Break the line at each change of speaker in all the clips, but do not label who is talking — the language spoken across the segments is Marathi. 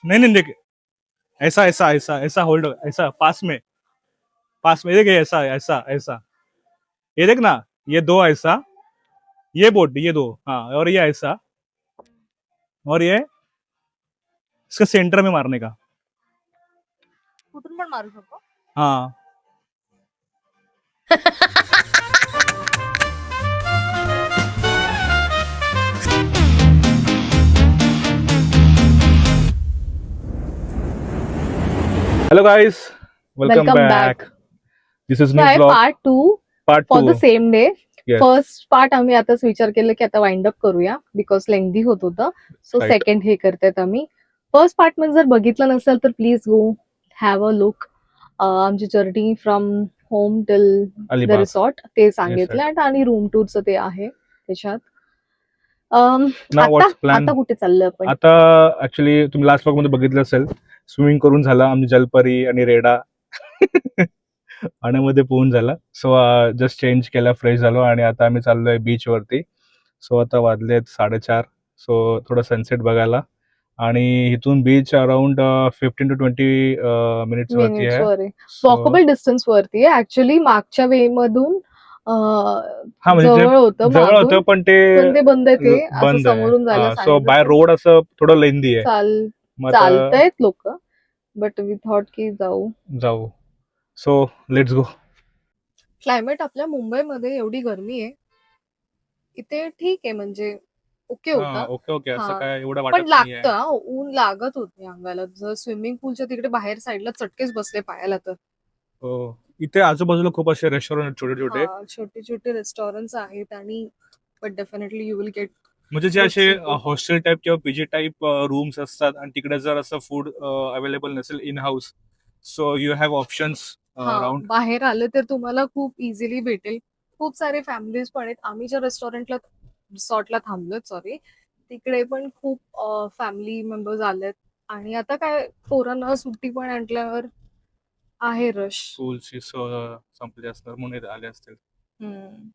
नहीं नहीं देख, ऐसा ऐसा ऐसा ऐसा होल्ड, ऐसा पास में देख, ऐसा ऐसा ऐसा, ये देख ना, ये दो ऐसा, ये बोट, ये दो, हाँ, और ये ऐसा, और ये इसका सेंटर में मारने का।
कुठून पण मारू शकतो.
हाँ hello guys, welcome
Welcome
back.
back.
This is
So
new
आहे
blog
part 2
part
for the
2.
Same day.
Yes,
first part आम्ही आताच विचार केला की आता वाइंड अप करूया बिकॉज लेंदी होत होतं. So
right.
सेकंड हे करतायत आम्ही. फर्स्ट पार्ट मध्ये जर बघितलं नसेल तर please go have a look. आमची journey from home till the
Alibag.
Resort ते
Yes,
सांगितलं आणि रूम टूरचं ते आहे त्याच्यात.
नाउ
आता
व्हॉट्स प्लॅन?
आता कुठे चाललोय आपण?
आता ऍक्च्युली तुम्ही लास्ट ब्लॉग मध्ये बघितलं असेल, स्विमिंग करून झालं आमची जलपरी आणि रेडा पाण्यामध्ये पोहून झाला. सो जस्ट चेंज केला, फ्रेश झालो आणि आता आम्ही चाललोय बीच वरती. सो आता वाजलेत 4:30. सो थोडं सनसेट बघायला, आणि इथून बीच अराउंड 15 to 20 मिनिट्स वरती
मिनिट्स
आहे.
वर आहे.
सो
वॉकेबल डिस्टन्स वरती आहे. ऍक्च्युली मागच्या वे मधून
हा म्हणजे
जवळ होतं
जवळ होतं,
मागून,
पण ते
पण ते बंद आहे. ते असं
बंद आहे.
समोरून जायला
हा, सो
सांगितलं
बाय
तर
रोड असं थोडं लेंदी आहे.
चाल
मग आता
चालतायत लोक, बट वी थॉट की जाऊ.
जाऊ. So let's go.
क्लायमेट आपल्या मुंबईमध्ये एवढी गरमी आहे, इथे ठीक आहे म्हणजे ओके होता.
ओके ओके, असं
हा,
काय एवढं
पण
वाटत नाहीये.
लागतं हा, ऊन लागत होते अंगाला. जर स्विमिंग पूलच्या तिकडे बाहेर साईडला चटकेच बसले पायाला तर.
हो, इथे आजूबाजूला खूप असे रेस्टॉरंट छोटे छोटे,
हा, छोटे छोटे रेस्टॉरंट्स आहेत आणि but definitely you will get
म्हणजे जे
गुड
असे
सी फूड.
हॉस्टेल टाईप किंवा पीजी टाईप रूम्स असतात, आणि तिकडे जर असं फूड अवेलेबल नसेल in house, so you have options
हा,
अराउंड.
बाहेर आलं तर तुम्हाला खूप इझिली भेटेल. खूप सारे फॅमिलीज पण आहेत. आम्ही ज्या रिसॉर्टला थांबलोय, सॉरी, तिकडे पण खूप फॅमिली मेंबर्स आलेत. आणि आता काय पोरांना सुट्टी पण आणल्यावर आहे रश.
स्कूलची संपली असणार म्हणून इथे आले असतील.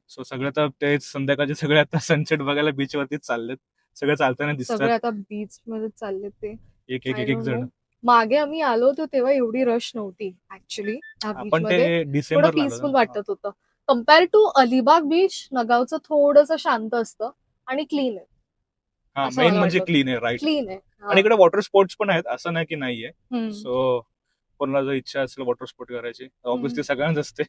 सो सगळे तर तेच संध्याकाळचे सगळे आता सनसेट बघायला बीच वरतीच चाललेत. सगळे चालताना दिसतात,
सगळे आता बीच मध्ये चालले ते.
एक एक
आय
एक एक
डोंट नो.
जण.
मागे आम्ही आलो होतो तेव्हा एवढी रश नव्हती ऍक्च्युली. ह्या बीच
आपण ते
मध्ये थोडं
डिसेंबरला आलो
पीसफुल
ना.
वाटत होतं. कम्पेअर टू अलिबाग बीच, नगावचं थोडंसं शांत असतं आणि क्लीन आहे.
हा,
असं
मेन
मला
म्हणजे
वाटलं.
क्लीन आहे, राईट.
क्लीन आहे.
आणि
हा.
इकडे वॉटर स्पोर्ट्स पण आहेत, असं नाही की नाहीये.
हम्म.
सो कोणाला जर इच्छा असेल वॉटर स्पोर्ट करायची, ऑब्व्हियसली सगळ्यांच असते,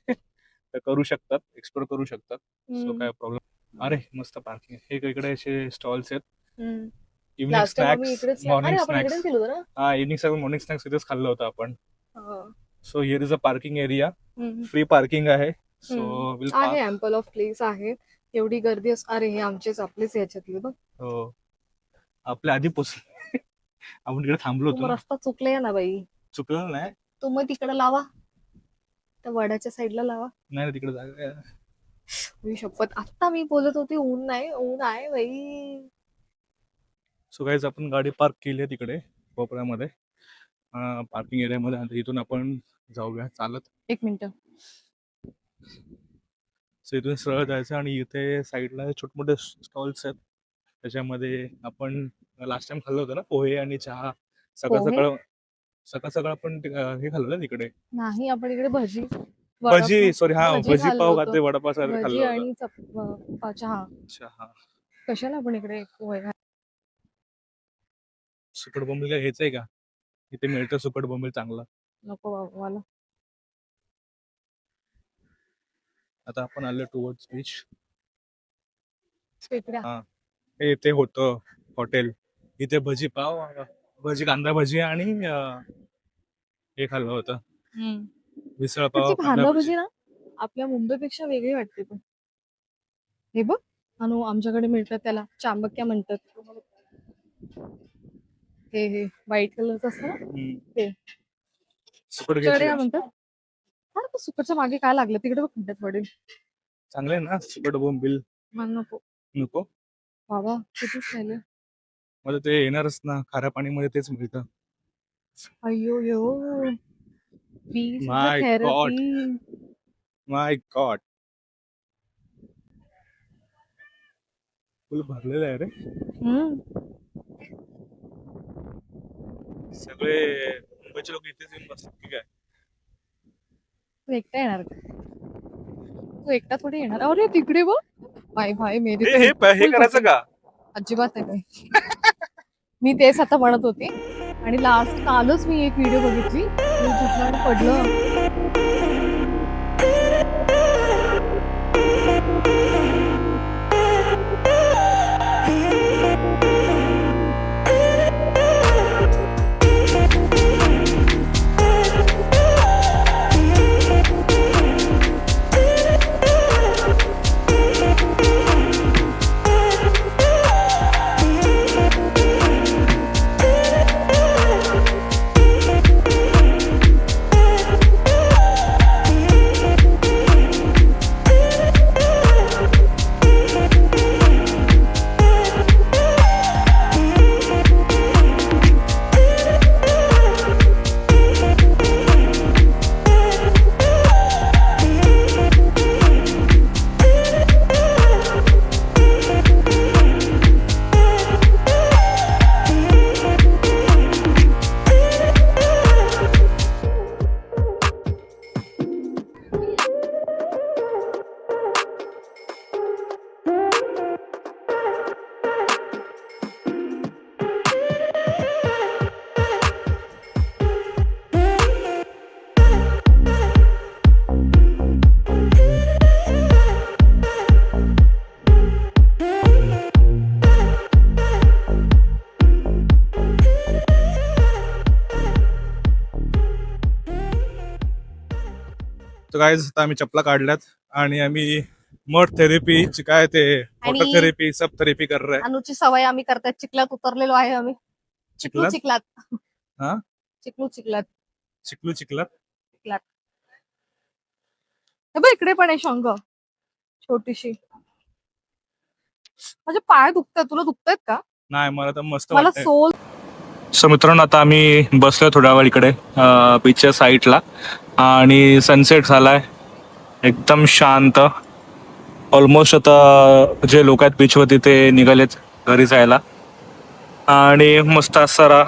तर करू शकतात, एक्सप्लोर करू शकतात. सो काय प्रॉब्लेम. अरे मस्त पार्किंग आहे. हे इकडे असे स्टॉल्स आहेत. इव्हनिंग
लास्ट टाइम आम्ही
स्नॅक्स,
इकडेच
मॉर्निंग
अरे आपण
स्नॅक्स.
इकडेच गेलो होतो ना.
हा, इव्हनिंग मॉर्निंग स्नॅक्स इथेच खाल्लं होतं आपण.
हा.
So here is a parking area.
हम्म.
फ्री पार्किंग आहे. सो विल
आहे,
पार्क.
अँपल ऑफ प्लेस आहे. एवढी गर्दी अरे हे आपलेच याच्यातले बघ.
हो, आपल्या आधी पोचले. आपण तिकडे थांबलो होतो
तुम्ही
ना.
रस्ता चुकले ना बाई.
चुकलं नाही.
तुम्ही तिकडे लावा, त्या वडाच्या साईडला लावा.
नाही तिकडे जागा आहे.
मी शपथ आता मी बोलत होती ऊन नाही, ऊन आहे बाई.
सो गाईज, आपण गाडी पार्क केली आहे तिकडे कोपऱ्यामध्ये, पार्किंग एरियामध्ये. आणि इथून आपण जाऊया चालत.
एक मिनिट.
सो इथून सरळ जायचं, आणि इथे साईडला छोटे स्टॉल्स आहेत. त्याच्यामध्ये आपण लास्ट टाइम खाल्लं होतं ना, पोहे आणि चहा. सकाळ
पोहे
सकाळ सकाळ सकाळ आपण हे खाल्लं ना तिकडे.
नाही, आपण इकडे भजी
भजी, सॉरी, हा,
भजी
भजी
खाल्लो
पाव
होतो.
खाते, वडापाव खाल्लं
भजी
होतं.
आणि चहा.
अच्छा, हा.
कशाला आपण इकडे पोहे
सुकट बोंबील काय घ्यायचंय का? इथे मिळतं सुकट बोंबील चांगलं.
नको बाबा मला.
आता आपण आलो टुवर्ड्स बीच.
इकडे
हा, हे ते होतं हॉटेल. इथे भजी पाव, भजी, कांदा भजी, आणि हे खाल्लं होतं, मिसळ
तिची
पाव, कांदा
कांदा
भजी.
भजी ना आपल्या मुंबईपेक्षा वेगळी वाटते. पण हे बघ अनु, आमच्याकडे मिळतात त्याला चांबक्या म्हणतात. हे व्हाईट कलरचं असतं ना ते.
सुकट घ्यायची
तुमच्याकडे
का?
काय म्हणतात? हा, तो सुकटच्या मागे काय लागलं तिकडे बघ, खड्ड्यात पडेल.
चांगलं आहे ना सुकट बोंबील?
मला नको
नको.
बाबा, कितीच खायलं.
मला ते येणारच ना, खाऱ्या पाणीमध्ये तेच मिळतं.
अय्यो यो, beach is a
my
therapy.
God, my god. Full भरलेलं आहे रे. सगळे मुंबईचे लोक इथेच येऊन बसतात की काय?
तू एकटा येणार का? तू एकटा थोडी येणार. अरे तिकडे बघ. भाई भाई मेरी तो
हे
full
करायचं
पसंद.
का?
अजिबात नाही. मी तेच आता म्हणत होते आणि लास्ट कालच मी एक व्हिडिओ बघितली YouTubeला आणि पडलं.
तर काय आता आम्ही चपला काढल्यात आणि आम्ही मड थेरपी काय ते वॉटर
आणि-
थेरपी सब थेरपी कर रहे हैं.
अनुची सवय आम्ही करतात. चिखलात उतरलेलो आहे आम्ही. चिखलात
चिखलात हा?
चिखलात
चिखलात
हे बघ इकडे पण आहे शंख छोटीशी. माझे पाय दुखतात. तुला दुखतायत का?
नाही मला तर मस्त
मला
वाटतंय.
सोल
सो मित्रांनो आता आम्ही बसलोय थोड्या वेळ इकडे बीचच्या साईडला आणि सनसेट झालाय एकदम शांत. ऑलमोस्ट आता जे लोक आहेत बीचवरती ते निघालेत घरी जायला आणि मस्त असा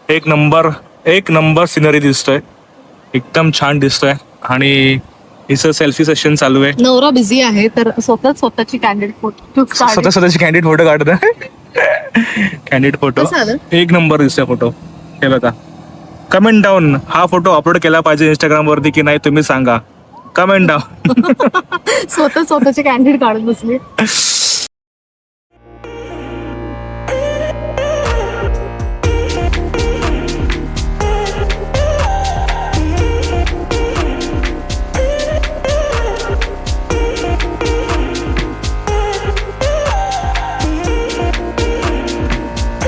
एक नंबर सिनरी दिसतोय. एकदम छान दिसतोय आणि इथं सेल्फी सेशन चालू आहे.
नवरा बिझी आहे तर स्वतःची कॅन्डिडेट फोटो
स्वतःची कॅन्डिडेट फोटो काढत कॅन्डिडेट फोटो
कसं आलं?
एक नंबर दिसतोय फोटो. हे बघा कमेंट डाऊन हा फोटो अपलोड केला पाहिजे इंस्टाग्राम वरती की नाही तुम्ही सांगा. Comment down.
स्वतःची कॅन्डिडेट काढत बसली.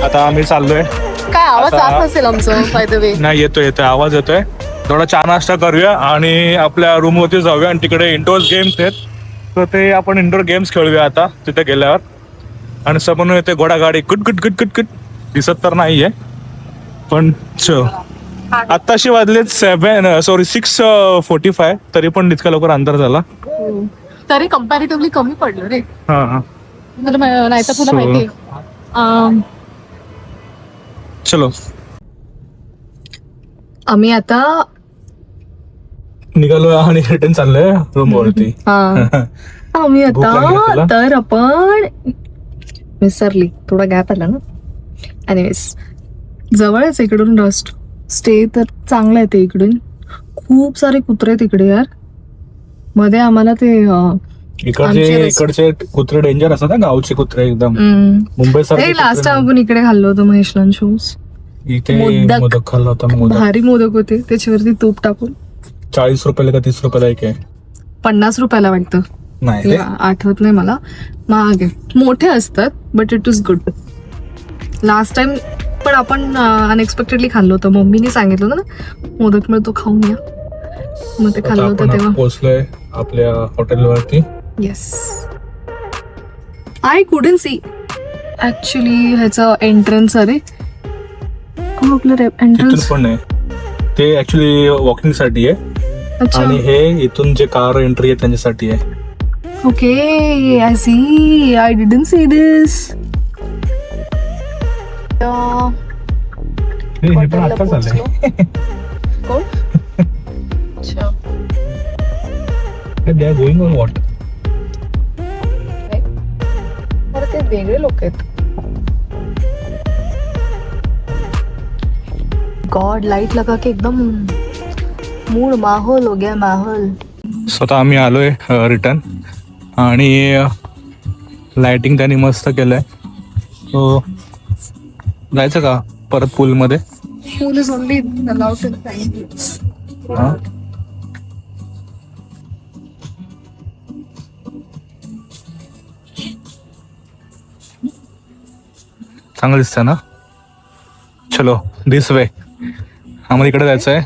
आता आम्ही चाललोय.
काय आवाज
आता-
जात असेल आमचं बाय द वे.
नाही येतोय आवाज येतोय. थोडा चहा नाश्ता करूया आणि आपल्या रूम वरती जाऊया आणि तिकडे इंडोर गेम्स आहेत तर ते आपण इंडोर गेम्स खेळूया आता तिथे गेल्यावर. आणि समोरून येते घोडागाडी कुट कुट कुट कुट कुट दिसत तर नाहीये पण आत्ताशी वाजलेत 6:45 तरी पण इतका लवकर अंतर झाला.
तरी कम्पॅरेटिव्हली कमी पडलं रे.
हा
नाही तर तुला
So-
माहिती
चलो
आम्ही आता
निघालो आणि रिटर्न चाललोय रूम वरती.
आम्ही
भूक लागली का तुला?
आता तर आपण विसरली थोडा गॅप आला ना. एनिवेज जवळच इकडून रस्ट स्टे तर चांगलं आहे ते. इकडून खूप सारे कुत्रे आहेत इकडे यार. मध्ये आम्हाला ते
इकडचे कुत्रे डेंजर असतात ना गावचे कुत्रे एकदम मुंबई
लास्ट टाइम आपण इकडे खाल्लो होतो महेशलन शूज.
इथे
मोदक.
मोदक खाल्ला होता. मोदक
भारी मोदक होते त्याच्यावरती तूप टाकून.
40 रुपयाला का 30 रुपयाला एक आहे.
50 रुपयाला वाटतं.
नाही रे.
आठवत नाही मला. महाग आहे. मोठे असतात but it is good. Last time पण आपण अनएक्सपेक्टेडली खाल्लं होतं. मम्मीने सांगितलं होतं ना मोदक मिळतो खाऊन या. मग ते खाल्लं होतं तेव्हा.
पोहोचलोय आपल्या हॉटेलवरती.
Yes I couldn't see actually ह्याचं एंट्रन्स. अरे आपलं
तिथून
एंट्रन्स.
पण आहे ते ऍक्च्युली वॉकिंग साठी आहे
अच्छा
आणि हे इथून जे कार एंट्री आहे त्यांच्यासाठी आहे.
Okay I see. I didn't see this.
हे पण
हॉटेलला
आत्ताच आलंय.
पोहोचलो. कोण? अच्छा.
They are going on what?
अरे ते वेगळे लोक आहेत. गॉड लाइट लगा के एकदम मूड माहौल हो गया माहौल.
स्वतः आम्ही आलोय रिटर्न आणि लाइटिंग त्यांनी मस्त केलंय. सो जायचं का परत पूलमध्ये?
Pool is only allowed in China.
हा चांगलं दिसतंय ना. चलो दिस वे आम्हाला इकडे जायचं आहे.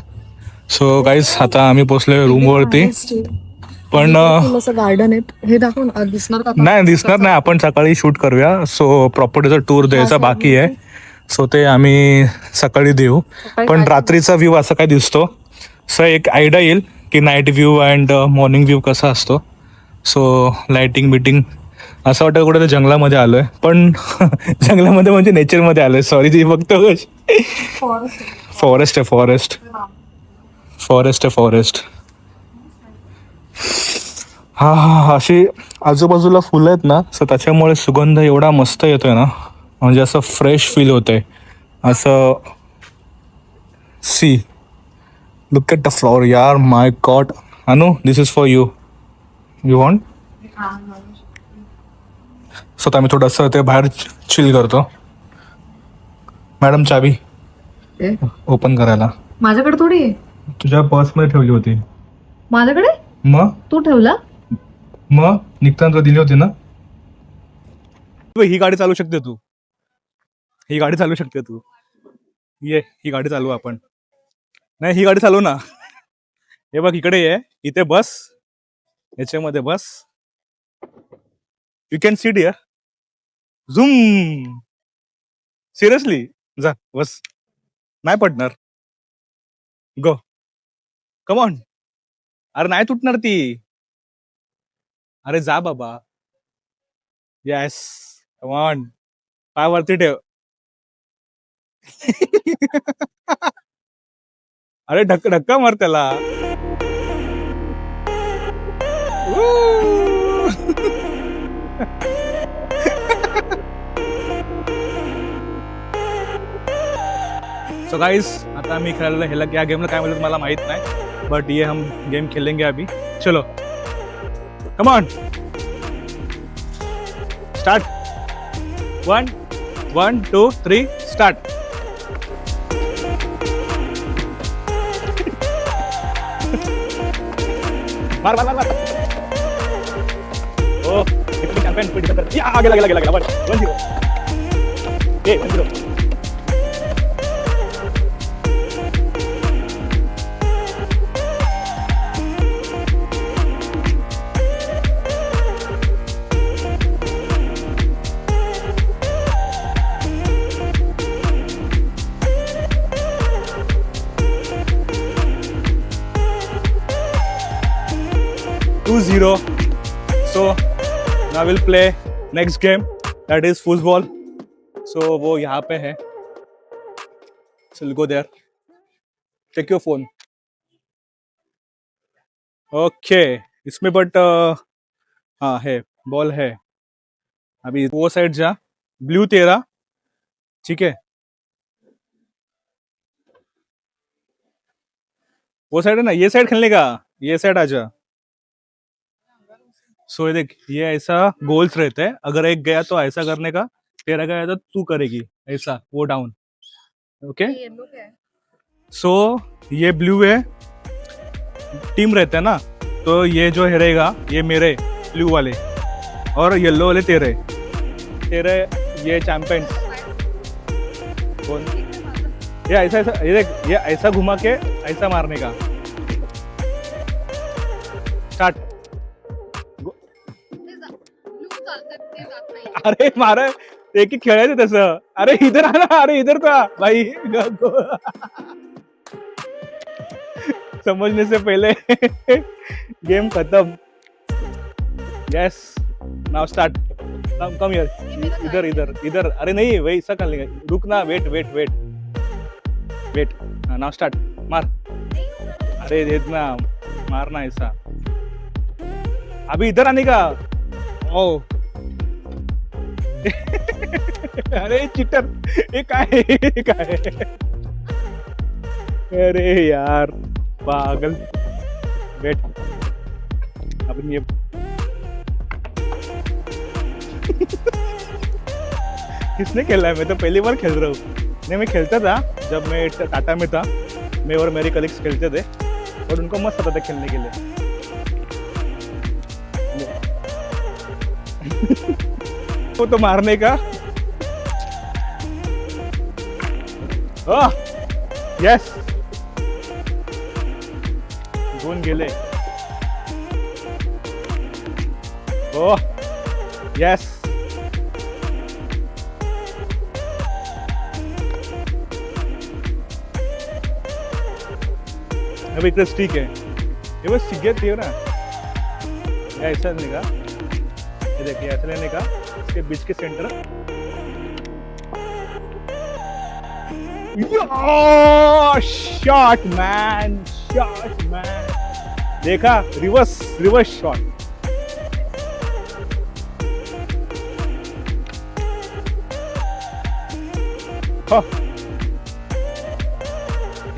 सो गाईज आता आम्ही पोचलोय रूमवरती. पण
असं गार्डन आहे हे दाखव ना. दिसणार का?
नाही दिसणार नाही. आपण सकाळी शूट करूया. सो प्रॉपर्टीचा टूर द्यायचा बाकी आहे. सो ते आम्ही सकाळी देऊ. पण रात्रीचा व्ह्यू असा काय दिसतो. सो एक आयडिया येईल की night view and morning view कसा असतो. सो लाइटिंग बिटिंग असं वाटतं कुठे जंगलामध्ये आलोय. पण जंगलामध्ये म्हणजे नेचरमध्ये आलोय. सॉरी ती फक्त फॉरेस्ट आहे. फॉरेस्ट. हा हा अशी आजूबाजूला फुलं आहेत ना. सो त्याच्यामुळे सुगंध एवढा मस्त येतोय ना. म्हणजे असं फ्रेश फील होतंय. असं see look at the flower यार. My god. Anu this is for you. You want? So आम्ही थोडंसं ते बाहेर चिल करतो. मॅडम चावी ओपन करायला.
माझ्याकडे थोडी आहे.
तुझ्या पर्समध्ये ठेवली होती.
माझ्याकडे
मग
तू ठेवला.
निघताना दिली होती ना. ही गाडी चालू शकते तू. ही गाडी चालू आपण. नाही ही गाडी चालू ना. हे बघ इकडे ये. इथे बस. याच्यामध्ये बस. You can seat here. Zoom. Seriously जा बस. नाही पडणार. Go come on. अरे नाही तुटणार ती. अरे जा बाबा. Yes come on. पाय वरती ठेव. अरे धक्का मार त्याला. सो गाइस आता आम्ही खेळायला ह्याला या गेमला काय म्हणतात मला माहित नाही. बट ये हम गेम खेलेंगे अभी. चलो कम ऑन स्टार्ट. 1 1 2 3 स्टार्ट. मार. ओ चॅम्पियन या गेला 1-0. 1-0. So now we'll play next game, that is football. So वो यहाँ पे है. So we'll go there. Check your phone. Okay. इसमें बट हाँ है बॉल है. अभी वो साइड जा. ब्लू तेरा. ठीक है. वो साइड है ना. ये साइड खेलने का. ये साइड आजा. सो ये देख ये ऐसा गोल्स रहते हैं. अगर एक गया तो ऐसा करने का. तेरा गया तो तू करेगी ऐसा. वो डाउन. ओके. सो ये ब्लू है. टीम रहते हैं ना. तो ये जो रहेगा ये मेरे ब्लू वाले और येलो वाले तेरे ये चैंपियन. कौन ये ऐसा ये देख ये ऐसा घुमा के ऐसा मारने का. स्टार्ट. अरे मारा एक ही खेळायचं तसं. अरे इधर आना. अरे इधर था भाई. समझने से पहले गेम खत्म. Yes now start. Come here. इधर. अरे नहीं वही ऐसा कर लेंगे. रुकना. वेट. वेट नाव स्टार्ट मार अरे देत ना मार ना ऐसा अभी इधर आने का ओ अरे चिटर हे काय हे काय अरे यार पागल वेट अपन ये किसने खेला है मैं तो पहली बार खेल रहा हूँ नहीं मैं खेलता था जब मैं टाटा में था मैं और मेरे कलीग्स खेलते थे और उनको मस्त आता था खेलने के लिए वो तो मारने का यस दोन गेले ओह यस अभी इतना ठीक है ये बस सीख गया ना ऐसा लेने का ये देखिए ऐसा लेने का इसके बीच के सेंटर शॉट मैन देखा रिवर्स शॉट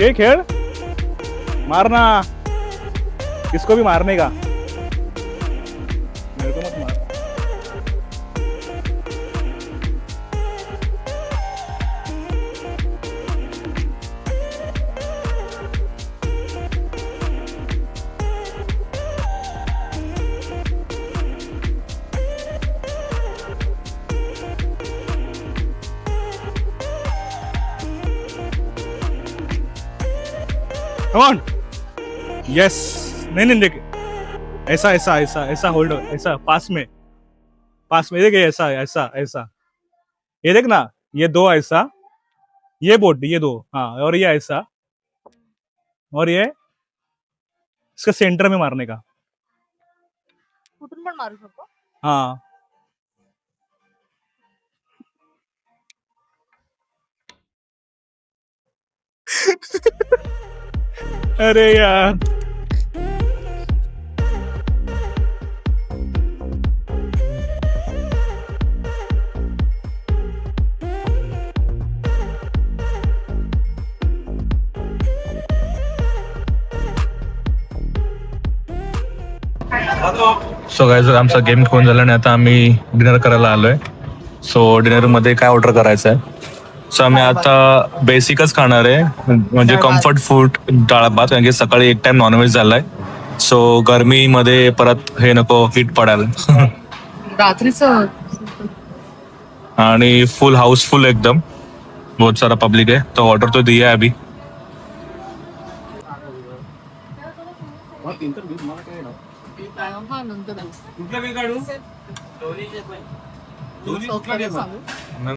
ये खेल मारना किसको भी मारने का मेरे को मत मार Come on. यस नहीं देख ऐसा ऐसा ऐसा ऐसा होल्ड ऐसा पास में देख ऐसा ऐसा ऐसा ये देख ना ये दो ऐसा ये बोट ये दो हाँ और ये ऐसा और ये इसका सेंटर में मारने का
कुठून पण मारू शकतो
हाँ अरे यार
सो गाइस आमचा गेम कोण झाला आणि आता आम्ही डिनर करायला आलोय. सो डिनर मध्ये काय ऑर्डर करायचं आहे. सो आम्ही आता बेसिकच खाणार आहे म्हणजे कम्फर्ट फूड डाळ भात कारण की सकाळी एक टाइम नॉनव्हेज झालाय. सो गरमीमध्ये परत हे नको हिट पडायला
रात्रीचं
आणि फुल हाऊसफुल एकदम बहुत सारा पब्लिक है तो ऑर्डर तो दिया है अभी.
हा नंतर सांगू